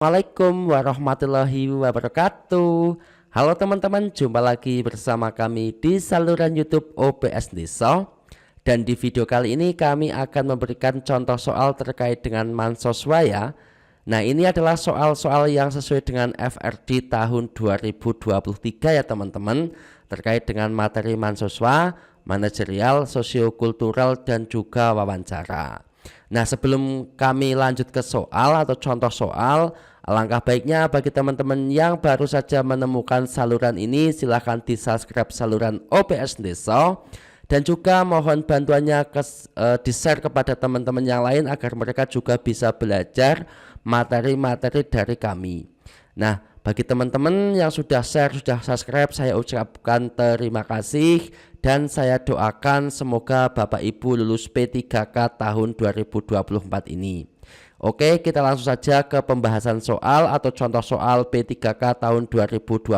Assalamualaikum warahmatullahi wabarakatuh. Halo teman-teman, jumpa lagi bersama kami di saluran YouTube OPS Desa. Dan di video kali ini kami akan memberikan contoh soal terkait dengan Mansoswa ya. Nah, ini adalah soal-soal yang sesuai dengan FRD tahun 2023 ya teman-teman, terkait dengan materi Mansoswa, manajerial, sosiokultural, dan juga wawancara. Nah, sebelum kami lanjut ke soal atau contoh soal, alangkah baiknya bagi teman-teman yang baru saja menemukan saluran ini, silahkan di subscribe saluran OPS Desa. Dan juga mohon bantuannya di share kepada teman-teman yang lain agar mereka juga bisa belajar materi-materi dari kami. Nah, bagi teman-teman yang sudah share, sudah subscribe, saya ucapkan terima kasih. Dan saya doakan semoga Bapak Ibu lulus P3K tahun 2024 ini. Oke, kita langsung saja ke pembahasan soal atau contoh soal P3K tahun 2024,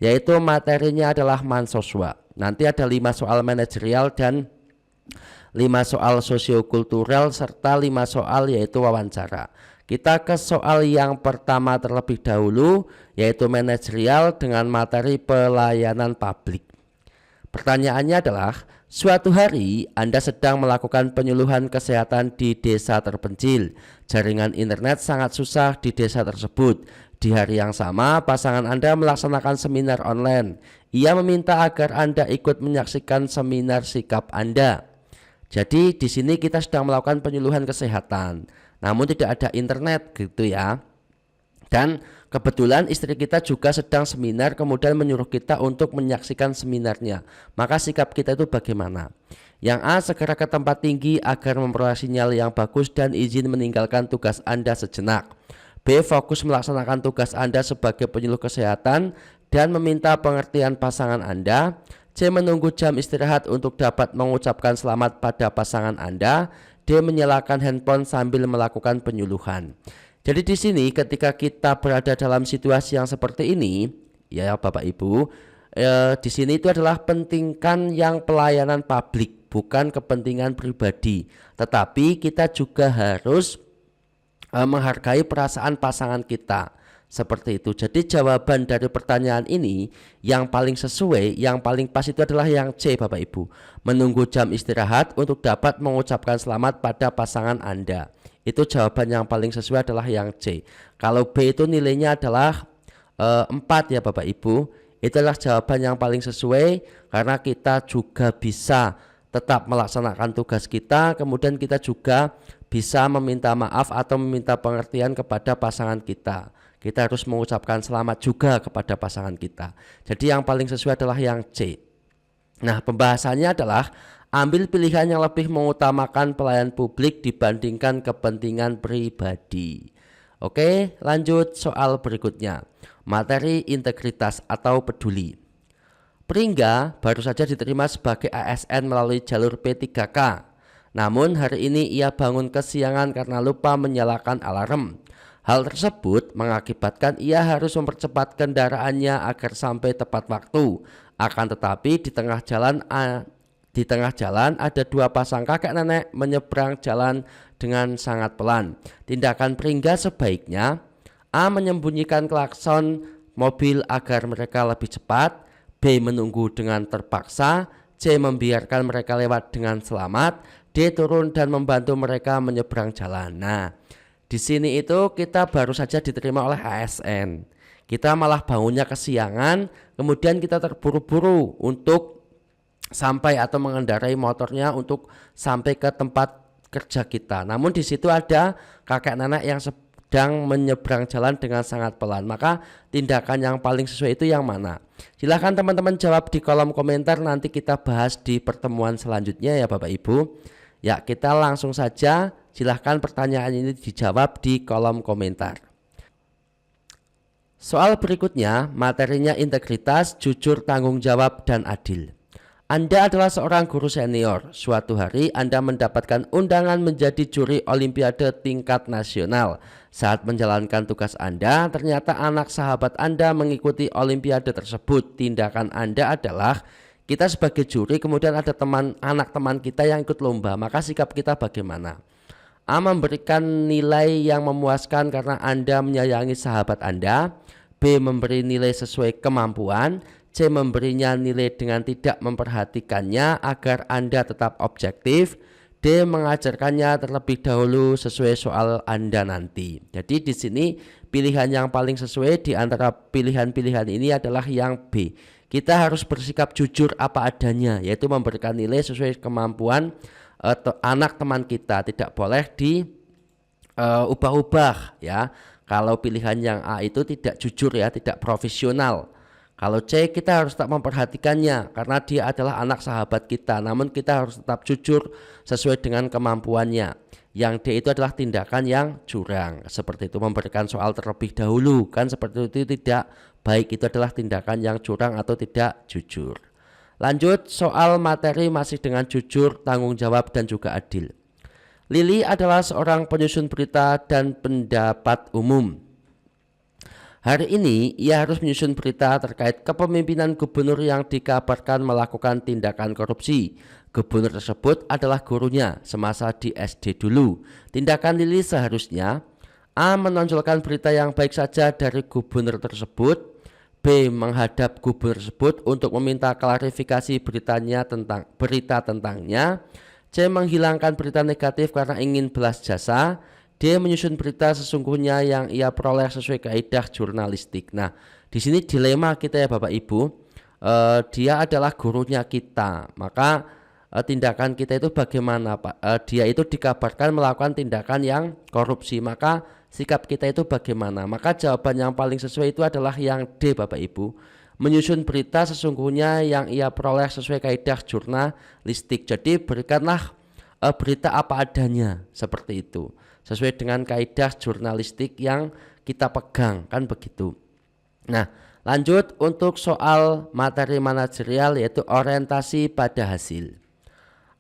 yaitu materinya adalah Mansoswa. Nanti ada 5 soal manajerial dan 5 soal sosiokultural serta 5 soal yaitu wawancara. Kita ke soal yang pertama terlebih dahulu, yaitu manajerial dengan materi pelayanan publik. Pertanyaannya adalah, suatu hari Anda sedang melakukan penyuluhan kesehatan di desa terpencil. Jaringan internet sangat susah di desa tersebut. Di hari yang sama, pasangan Anda melaksanakan seminar online. Ia meminta agar Anda ikut menyaksikan seminar sikap Anda. Jadi di sini kita sedang melakukan penyuluhan kesehatan, namun tidak ada internet gitu ya. Dan kebetulan istri kita juga sedang seminar, kemudian menyuruh kita untuk menyaksikan seminarnya. Maka sikap kita itu bagaimana? Yang A, segera ke tempat tinggi agar memperoleh sinyal yang bagus dan izin meninggalkan tugas Anda sejenak. B, fokus melaksanakan tugas Anda sebagai penyuluh kesehatan dan meminta pengertian pasangan Anda. C, menunggu jam istirahat untuk dapat mengucapkan selamat pada pasangan Anda. D, menyalakan handphone sambil melakukan penyuluhan. Jadi di sini ketika kita berada dalam situasi yang seperti ini, ya Bapak Ibu, di sini itu adalah pentingkan yang pelayanan publik, bukan kepentingan pribadi. Tetapi kita juga harus menghargai perasaan pasangan kita. Seperti itu. Jadi jawaban dari pertanyaan ini yang paling sesuai, yang paling pas itu adalah yang C Bapak Ibu. Menunggu jam istirahat untuk dapat mengucapkan selamat pada pasangan Anda. Itu jawaban yang paling sesuai adalah yang C. Kalau B itu nilainya adalah 4 ya Bapak Ibu. Itulah jawaban yang paling sesuai karena kita juga bisa tetap melaksanakan tugas kita, kemudian kita juga bisa meminta maaf atau meminta pengertian kepada pasangan kita. Kita harus mengucapkan selamat juga kepada pasangan kita. Jadi yang paling sesuai adalah yang C. Nah, pembahasannya adalah ambil pilihan yang lebih mengutamakan pelayanan publik dibandingkan kepentingan pribadi. Oke, lanjut soal berikutnya. Materi integritas atau peduli. Pringga baru saja diterima sebagai ASN melalui jalur P3K. Namun hari ini ia bangun kesiangan karena lupa menyalakan alarm. Hal tersebut mengakibatkan ia harus mempercepat kendaraannya agar sampai tepat waktu. Akan tetapi di tengah jalan ada 2 pasang kakek nenek menyeberang jalan dengan sangat pelan. Tindakan Pringga sebaiknya A, menyembunyikan klakson mobil agar mereka lebih cepat. B, menunggu dengan terpaksa. C, membiarkan mereka lewat dengan selamat. D, turun dan membantu mereka menyeberang jalan. Nah, di sini itu kita baru saja diterima oleh ASN. Kita malah bangunnya kesiangan, kemudian kita terburu-buru untuk sampai atau mengendarai motornya untuk sampai ke tempat kerja kita. Namun di situ ada kakek nenek yang sedang menyeberang jalan dengan sangat pelan. Maka tindakan yang paling sesuai itu yang mana? Silahkan teman-teman jawab di kolom komentar, nanti kita bahas di pertemuan selanjutnya ya Bapak Ibu. Ya, kita langsung saja. Silahkan pertanyaan ini dijawab di kolom komentar. Soal berikutnya, materinya integritas, jujur, tanggung jawab, dan adil. Anda adalah seorang guru senior. Suatu hari Anda mendapatkan undangan menjadi juri olimpiade tingkat nasional. Saat menjalankan tugas Anda, ternyata anak sahabat Anda mengikuti olimpiade tersebut. Tindakan Anda adalah, kita sebagai juri, kemudian ada anak teman kita yang ikut lomba, maka sikap kita bagaimana? A. Memberikan nilai yang memuaskan karena Anda menyayangi sahabat Anda. B. Memberi nilai sesuai kemampuan. C. Memberinya nilai dengan tidak memperhatikannya agar Anda tetap objektif. D. Mengajarkannya terlebih dahulu sesuai soal Anda nanti. Jadi di sini pilihan yang paling sesuai di antara pilihan-pilihan ini adalah yang B. Kita harus bersikap jujur apa adanya, yaitu memberikan nilai sesuai kemampuan anak teman kita. Tidak boleh diubah-ubah ya. Kalau pilihan yang A itu tidak jujur ya, tidak profesional. Kalau C kita harus tetap memperhatikannya karena dia adalah anak sahabat kita, namun kita harus tetap jujur sesuai dengan kemampuannya. Yang D itu adalah tindakan yang curang, seperti itu memberikan soal terlebih dahulu, kan seperti itu tidak baik, itu adalah tindakan yang curang atau tidak jujur. Lanjut, soal materi masih dengan jujur, tanggung jawab dan juga adil. Lili adalah seorang penyusun berita dan pendapat umum. Hari ini ia harus menyusun berita terkait kepemimpinan gubernur yang dikabarkan melakukan tindakan korupsi. Gubernur tersebut adalah gurunya semasa di SD dulu. Tindakan Lili seharusnya A. Menonjolkan berita yang baik saja dari gubernur tersebut. B. Menghadap gubernur tersebut untuk meminta klarifikasi berita tentangnya. C. Menghilangkan berita negatif karena ingin belas jasa. D. Menyusun berita sesungguhnya yang ia peroleh sesuai kaidah jurnalistik. Nah, di sini dilema kita ya Bapak Ibu. Dia adalah gurunya kita, maka tindakan kita itu bagaimana Pak? Dia itu dikabarkan melakukan tindakan yang korupsi, maka sikap kita itu bagaimana? Maka jawaban yang paling sesuai itu adalah yang D Bapak Ibu. Menyusun berita sesungguhnya yang ia peroleh sesuai kaidah jurnalistik. Jadi berikanlah berita apa adanya, seperti itu, sesuai dengan kaidah jurnalistik yang kita pegang, kan begitu. Nah, lanjut untuk soal materi manajerial, yaitu orientasi pada hasil.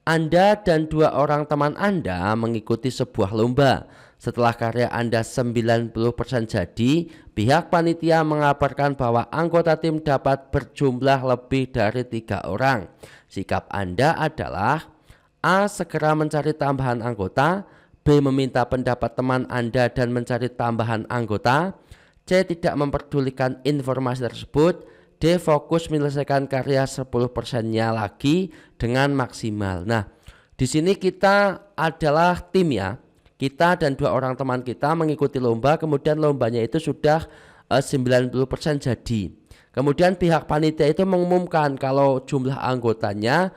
Anda dan 2 orang teman Anda mengikuti sebuah lomba. Setelah karya Anda 90% jadi, pihak panitia mengabarkan bahwa anggota tim dapat berjumlah lebih dari 3 orang. Sikap Anda adalah A. Segera mencari tambahan anggota. B. Meminta pendapat teman Anda dan mencari tambahan anggota. C. Tidak memperdulikan informasi tersebut. D. Fokus menyelesaikan karya 10%-nya lagi dengan maksimal. Nah, di sini kita adalah tim ya. Kita dan 2 orang teman kita mengikuti lomba, kemudian lombanya itu sudah 90% jadi. Kemudian pihak panitia itu mengumumkan kalau jumlah anggotanya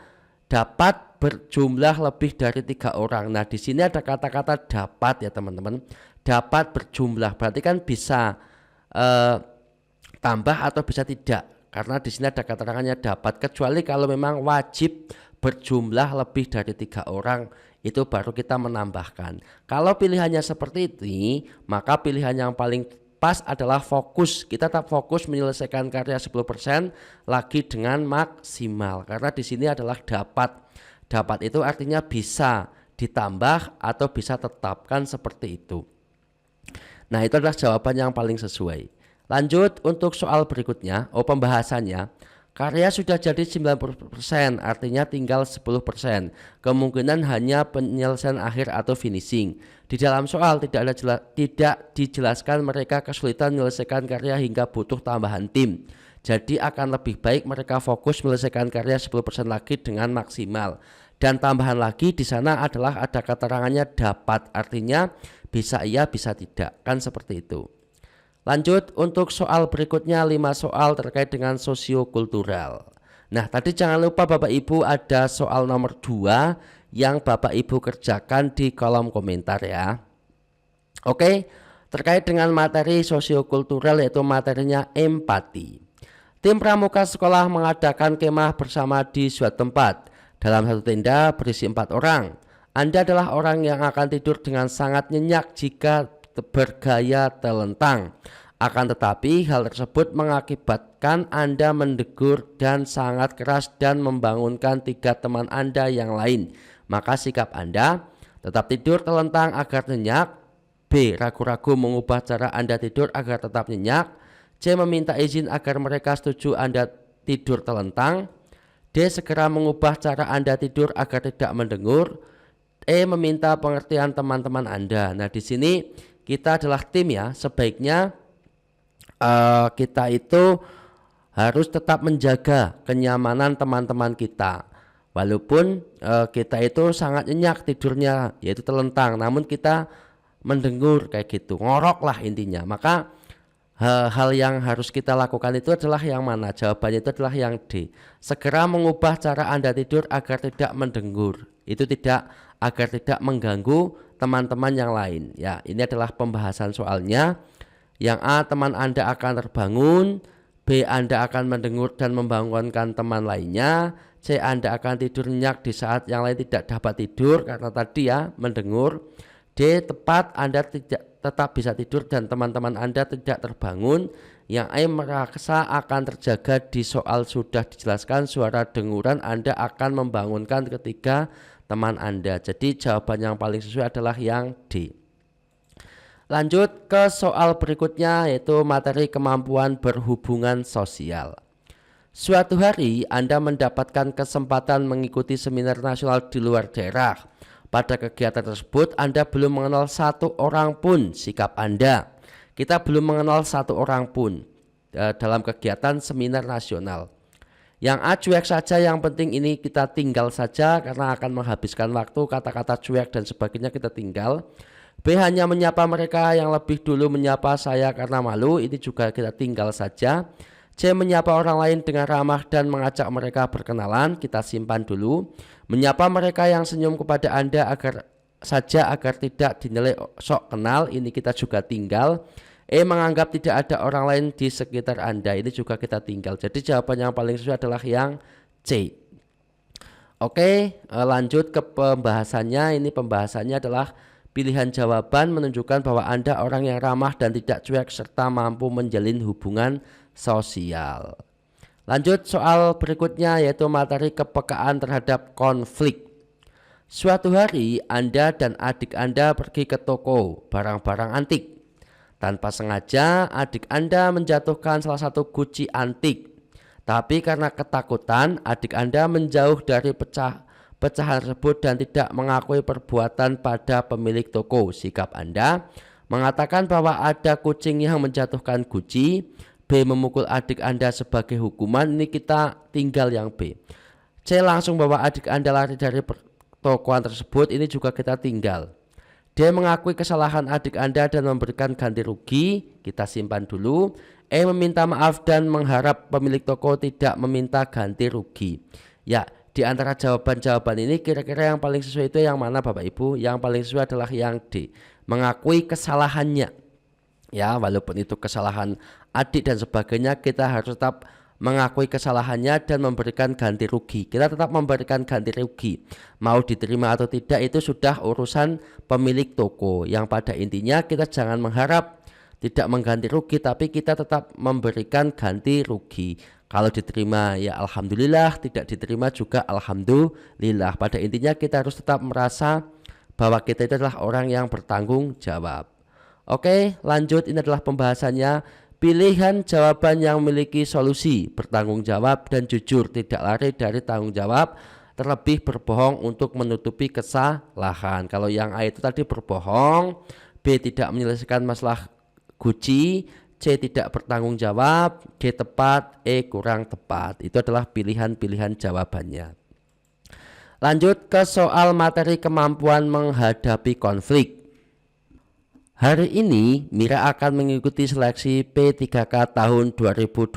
dapat berjumlah lebih dari 3 orang. Nah, di sini ada kata-kata dapat ya teman-teman. Dapat berjumlah berarti kan bisa tambah atau bisa tidak. Karena di sini ada keterangannya dapat, kecuali kalau memang wajib berjumlah lebih dari 3 orang, itu baru kita menambahkan. Kalau pilihannya seperti ini, maka pilihan yang paling pas adalah fokus. Kita tetap fokus menyelesaikan karya 10% lagi dengan maksimal. Karena di sini adalah dapat. Dapat itu artinya bisa ditambah atau bisa tetapkan seperti itu. Nah, itu adalah jawaban yang paling sesuai. Lanjut untuk soal berikutnya, pembahasannya. Karya sudah jadi 90%, artinya tinggal 10%. Kemungkinan hanya penyelesaian akhir atau finishing. Di dalam soal tidak dijelaskan mereka kesulitan menyelesaikan karya hingga butuh tambahan tim. Jadi akan lebih baik mereka fokus menyelesaikan karya 10% lagi dengan maksimal. Dan tambahan lagi di sana adalah ada keterangannya dapat, artinya bisa iya bisa tidak, kan seperti itu. Lanjut untuk soal berikutnya, 5 soal terkait dengan sosiokultural. Nah, tadi jangan lupa Bapak Ibu ada soal nomor 2 yang Bapak Ibu kerjakan di kolom komentar ya. Oke, terkait dengan materi sosiokultural yaitu materinya empati. Tim pramuka sekolah mengadakan kemah bersama di suatu tempat. Dalam satu tenda berisi 4 orang. Anda adalah orang yang akan tidur dengan sangat nyenyak jika bergaya telentang. Akan tetapi hal tersebut mengakibatkan Anda mendegur dan sangat keras dan membangunkan 3 teman Anda yang lain. Maka sikap Anda tetap tidur telentang agar nyenyak. B. Ragu-ragu mengubah cara Anda tidur agar tetap nyenyak. C. Meminta izin agar mereka setuju Anda tidur telentang. D. Segera mengubah cara Anda tidur agar tidak mendengur. meminta pengertian teman-teman Anda. Nah, di sini kita adalah tim ya. Sebaiknya kita itu harus tetap menjaga kenyamanan teman-teman kita. Walaupun kita itu sangat nyenyak tidurnya, yaitu telentang, namun kita mendengur kayak gitu, ngorok lah intinya. Maka hal yang harus kita lakukan itu adalah yang mana? Jawabannya itu adalah yang D. Segera mengubah cara Anda tidur agar tidak mendengur. Itu agar tidak mengganggu teman-teman yang lain. Ya, ini adalah pembahasan soalnya. Yang A, teman Anda akan terbangun. B, Anda akan mendengur dan membangunkan teman lainnya. C, Anda akan tidur nyenyak di saat yang lain tidak dapat tidur karena tadi ya mendengur. D, tepat, Anda tetap bisa tidur dan teman-teman Anda tidak terbangun. Yang E, merasa akan terjaga. Di soal sudah dijelaskan suara denguran Anda akan membangunkan ketiga teman Anda. Jadi jawaban yang paling sesuai adalah yang D. Lanjut ke soal berikutnya, yaitu materi kemampuan berhubungan sosial. Suatu hari Anda mendapatkan kesempatan mengikuti seminar nasional di luar daerah. Pada kegiatan tersebut Anda belum mengenal satu orang pun. Sikap Anda, kita belum mengenal satu orang pun dalam kegiatan seminar nasional. Yang A, cuek saja, yang penting ini kita tinggal saja karena akan menghabiskan waktu, kata-kata cuek dan sebagainya kita tinggal. B, hanya menyapa mereka yang lebih dulu menyapa saya karena malu, ini juga kita tinggal saja. C, menyapa orang lain dengan ramah dan mengajak mereka berkenalan, kita simpan dulu. Menyapa mereka yang senyum kepada Anda agar tidak dinilai sok kenal, ini kita juga tinggal. E, menganggap tidak ada orang lain di sekitar Anda, ini juga kita tinggal. Jadi jawaban yang paling sesuai adalah yang C. Oke, lanjut ke pembahasannya. Ini pembahasannya adalah pilihan jawaban menunjukkan bahwa Anda orang yang ramah dan tidak cuek serta mampu menjalin hubungan sosial. Lanjut soal berikutnya, yaitu materi kepekaan terhadap konflik. Suatu hari Anda dan adik Anda pergi ke toko barang-barang antik. Tanpa sengaja adik Anda menjatuhkan salah satu guci antik. Tapi karena ketakutan adik Anda menjauh dari pecahan tersebut dan tidak mengakui perbuatan pada pemilik toko. Sikap Anda, mengatakan bahwa ada kucing yang menjatuhkan guci. B, memukul adik Anda sebagai hukuman, ini kita tinggal yang B. C, langsung bawa adik Anda lari dari tokoan tersebut, ini juga kita tinggal. D, mengakui kesalahan adik Anda dan memberikan ganti rugi, kita simpan dulu. E, meminta maaf dan mengharap pemilik toko tidak meminta ganti rugi. Ya, di antara jawaban-jawaban ini kira-kira yang paling sesuai itu yang mana Bapak Ibu? Yang paling sesuai adalah yang D, mengakui kesalahannya. Ya, walaupun itu kesalahan adik dan sebagainya, kita harus tetap mengakui kesalahannya dan memberikan ganti rugi. Kita tetap memberikan ganti rugi. Mau diterima atau tidak itu sudah urusan pemilik toko. Yang pada intinya kita jangan mengharap tidak mengganti rugi, tapi kita tetap memberikan ganti rugi. Kalau diterima ya alhamdulillah, tidak diterima juga alhamdulillah. Pada intinya kita harus tetap merasa bahwa kita itu adalah orang yang bertanggung jawab. Oke, lanjut, ini adalah pembahasannya. Pilihan jawaban yang memiliki solusi, bertanggung jawab dan jujur, tidak lari dari tanggung jawab, terlebih berbohong untuk menutupi kesalahan. Kalau yang A itu tadi berbohong, B tidak menyelesaikan masalah guci, C tidak bertanggung jawab, D tepat, E kurang tepat. Itu adalah pilihan-pilihan jawabannya. Lanjut ke soal materi kemampuan menghadapi konflik. Hari ini Mira akan mengikuti seleksi P3K tahun 2022.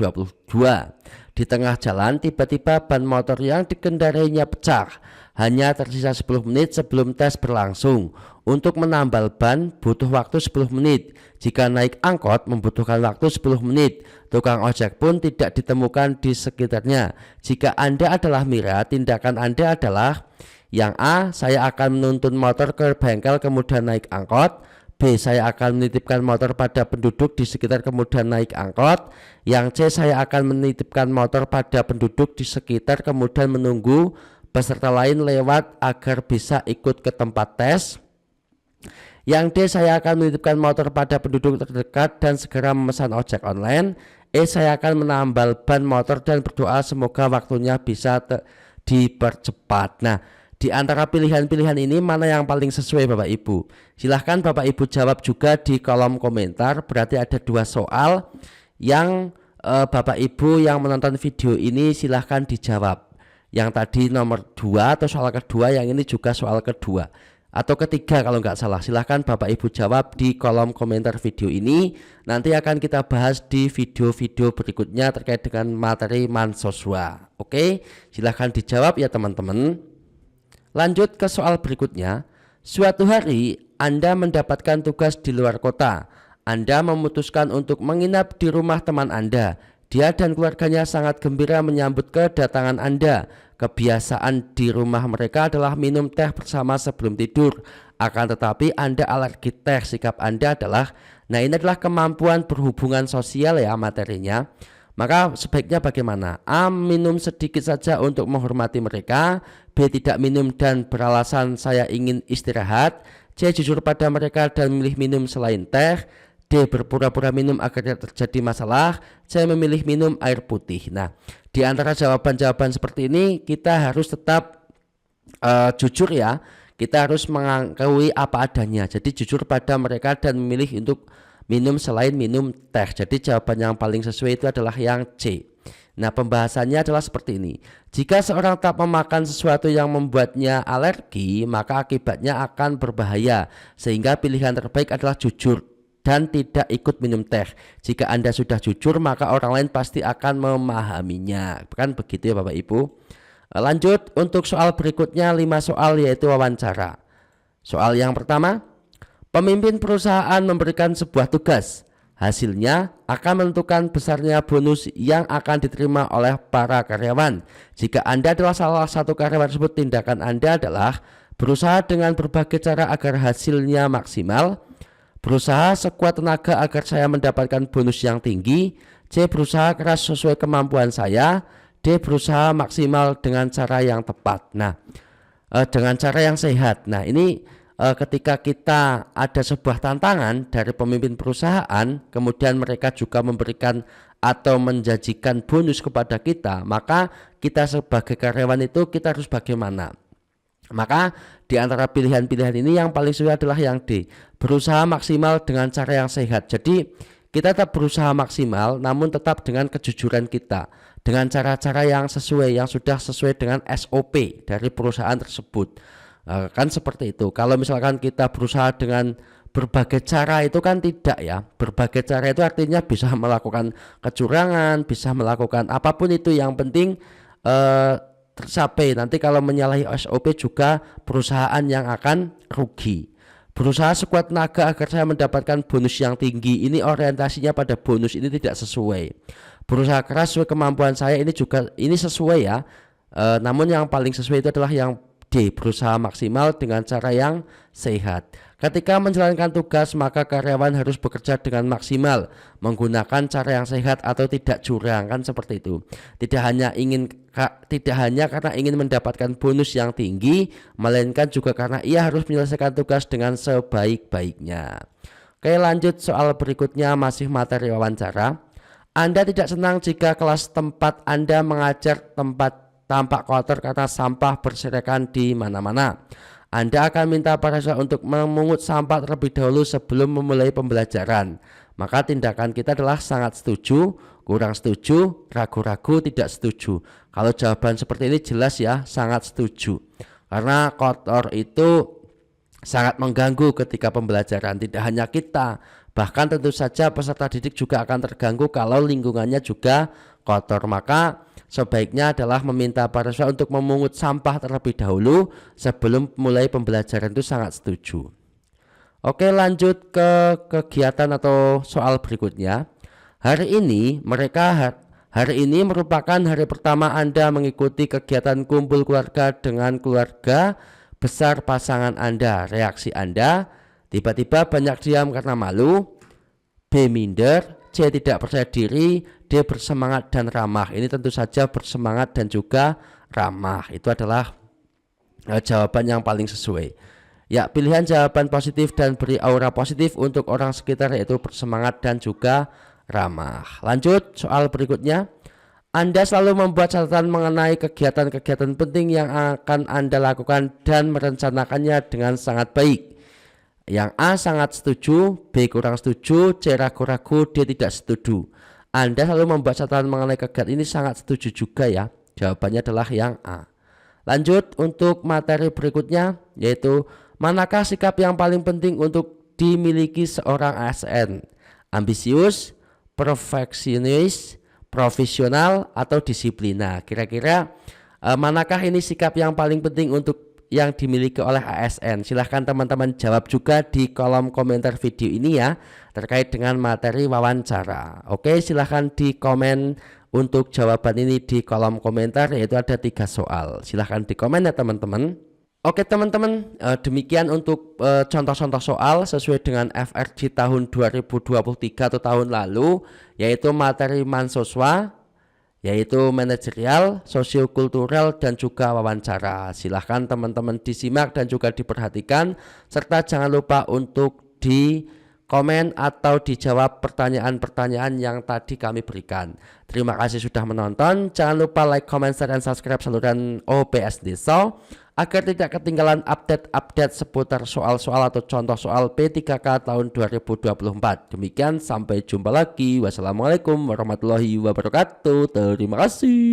Di tengah jalan tiba-tiba ban motor yang dikendarainya pecah. Hanya tersisa 10 menit sebelum tes berlangsung. Untuk menambal ban butuh waktu 10 menit. Jika naik angkot membutuhkan waktu 10 menit. Tukang ojek pun tidak ditemukan di sekitarnya. Jika Anda adalah Mira, tindakan Anda adalah: yang A, saya akan menuntun motor ke bengkel kemudian naik angkot. B, saya akan menitipkan motor pada penduduk di sekitar kemudian naik angkot. Yang C, saya akan menitipkan motor pada penduduk di sekitar kemudian menunggu peserta lain lewat agar bisa ikut ke tempat tes. Yang D, saya akan menitipkan motor pada penduduk terdekat dan segera memesan ojek online. E, saya akan menambal ban motor dan berdoa semoga waktunya bisa dipercepat. Nah, Di antara pilihan-pilihan ini mana yang paling sesuai Bapak Ibu? Silahkan Bapak Ibu jawab juga di kolom komentar. Berarti ada 2 soal yang Bapak Ibu yang menonton video ini silahkan dijawab. Yang tadi nomor 2 atau soal kedua, yang ini juga soal kedua atau ketiga kalau nggak salah. Silahkan Bapak Ibu jawab di kolom komentar video ini. Nanti akan kita bahas di video-video berikutnya terkait dengan materi Mansoswa. Oke, silahkan dijawab ya teman-teman. Lanjut ke soal berikutnya. Suatu hari Anda mendapatkan tugas di luar kota. Anda memutuskan untuk menginap di rumah teman Anda. Dia dan keluarganya sangat gembira menyambut kedatangan Anda. Kebiasaan di rumah mereka adalah minum teh bersama sebelum tidur. Akan tetapi Anda alergi teh. Sikap Anda adalah, nah ini adalah kemampuan berhubungan sosial ya materinya. Maka sebaiknya bagaimana? A. Minum sedikit saja untuk menghormati mereka. B. Tidak minum dan beralasan saya ingin istirahat. C. Jujur pada mereka dan memilih minum selain teh. D. Berpura-pura minum agar tidak terjadi masalah. C. Memilih minum air putih. Nah, di antara jawaban-jawaban seperti ini kita harus tetap jujur ya. Kita harus mengakui apa adanya. Jadi jujur pada mereka dan memilih untuk minum selain minum teh. Jadi jawaban yang paling sesuai itu adalah yang C. Nah, pembahasannya adalah seperti ini. Jika seorang tak memakan sesuatu yang membuatnya alergi, maka akibatnya akan berbahaya. Sehingga pilihan terbaik adalah jujur dan tidak ikut minum teh. Jika Anda sudah jujur, maka orang lain pasti akan memahaminya. Kan begitu ya Bapak Ibu. Lanjut untuk soal berikutnya, 5 soal yaitu wawancara. Soal yang pertama, pemimpin perusahaan memberikan sebuah tugas. Hasilnya akan menentukan besarnya bonus yang akan diterima oleh para karyawan. Jika Anda adalah salah satu karyawan tersebut, tindakan Anda adalah berusaha dengan berbagai cara agar hasilnya maksimal. Berusaha sekuat tenaga agar saya mendapatkan bonus yang tinggi. C. Berusaha keras sesuai kemampuan saya. D. Berusaha maksimal dengan cara yang tepat. Nah, dengan cara yang sehat. Nah, ini ketika kita ada sebuah tantangan dari pemimpin perusahaan, kemudian mereka juga memberikan atau menjanjikan bonus kepada kita, maka kita sebagai karyawan itu kita harus bagaimana? Maka di antara pilihan-pilihan ini yang paling sesuai adalah yang D, berusaha maksimal dengan cara yang sehat. Jadi kita tetap berusaha maksimal namun tetap dengan kejujuran kita, dengan cara-cara yang sesuai, yang sudah sesuai dengan SOP dari perusahaan tersebut. Kan seperti itu. Kalau misalkan kita berusaha dengan berbagai cara itu kan tidak ya. Berbagai cara itu artinya bisa melakukan kecurangan, bisa melakukan apapun itu, yang penting tercapai. Nanti kalau menyalahi SOP juga perusahaan yang akan rugi. Berusaha sekuat tenaga agar saya mendapatkan bonus yang tinggi. Ini orientasinya pada bonus, ini tidak sesuai. Berusaha keras sesuai kemampuan saya, ini juga ini sesuai ya. Namun yang paling sesuai itu adalah yang D, berusaha maksimal dengan cara yang sehat. Ketika menjalankan tugas, maka karyawan harus bekerja dengan maksimal, menggunakan cara yang sehat atau tidak curang, kan seperti itu. Tidak hanya karena ingin mendapatkan bonus yang tinggi, melainkan juga karena ia harus menyelesaikan tugas dengan sebaik-baiknya. Oke, lanjut soal berikutnya, masih materi wawancara. Anda tidak senang jika kelas tempat Anda mengajar tampak kotor karena sampah berserakan di mana-mana. Anda akan minta para siswa untuk memungut sampah terlebih dahulu sebelum memulai pembelajaran. Maka tindakan kita adalah sangat setuju, kurang setuju, ragu-ragu, tidak setuju. Kalau jawaban seperti ini jelas ya, sangat setuju. Karena kotor itu sangat mengganggu ketika pembelajaran. Tidak hanya kita, bahkan tentu saja peserta didik juga akan terganggu kalau lingkungannya juga kotor. Maka sebaiknya adalah meminta para siswa untuk memungut sampah terlebih dahulu sebelum mulai pembelajaran, itu sangat setuju. Oke, lanjut ke kegiatan atau soal berikutnya. Hari ini merupakan hari pertama Anda mengikuti kegiatan kumpul keluarga dengan keluarga besar pasangan Anda. Reaksi Anda, tiba-tiba banyak diam karena malu. B. Minder. C. Tidak percaya diri. D. Bersemangat dan ramah. Ini tentu saja bersemangat dan juga ramah. Itu adalah jawaban yang paling sesuai. Ya, pilihan jawaban positif dan beri aura positif untuk orang sekitar yaitu bersemangat dan juga ramah. Lanjut soal berikutnya. Anda selalu membuat catatan mengenai kegiatan-kegiatan penting yang akan Anda lakukan dan merencanakannya dengan sangat baik. Yang A sangat setuju, B kurang setuju, C ragu-ragu, D tidak setuju. Anda selalu membuat catatan mengenai kegiatan ini sangat setuju juga ya. Jawabannya adalah yang A. Lanjut untuk materi berikutnya, yaitu manakah sikap yang paling penting untuk dimiliki seorang ASN? Ambisius, perfeksionis, profesional, atau disiplin. Nah, kira-kira manakah ini sikap yang paling penting untuk yang dimiliki oleh ASN? Silahkan teman-teman jawab juga di kolom komentar video ini ya, terkait dengan materi wawancara. Oke, silahkan di komen untuk jawaban ini di kolom komentar, yaitu ada 3 soal. Silahkan di komen ya teman-teman. Oke teman-teman, demikian untuk contoh-contoh soal sesuai dengan FRG tahun 2023 atau tahun lalu, yaitu materi mahasiswa, yaitu manajerial, sosiokultural, dan juga wawancara. Silahkan teman-teman disimak dan juga diperhatikan, serta jangan lupa untuk di komen atau dijawab pertanyaan-pertanyaan yang tadi kami berikan. Terima kasih sudah menonton. Jangan lupa like, comment, share, dan subscribe saluran OPS Desa agar tidak ketinggalan update-update seputar soal-soal atau contoh soal P3K tahun 2024. Demikian, sampai jumpa lagi. Wassalamualaikum warahmatullahi wabarakatuh. Terima kasih.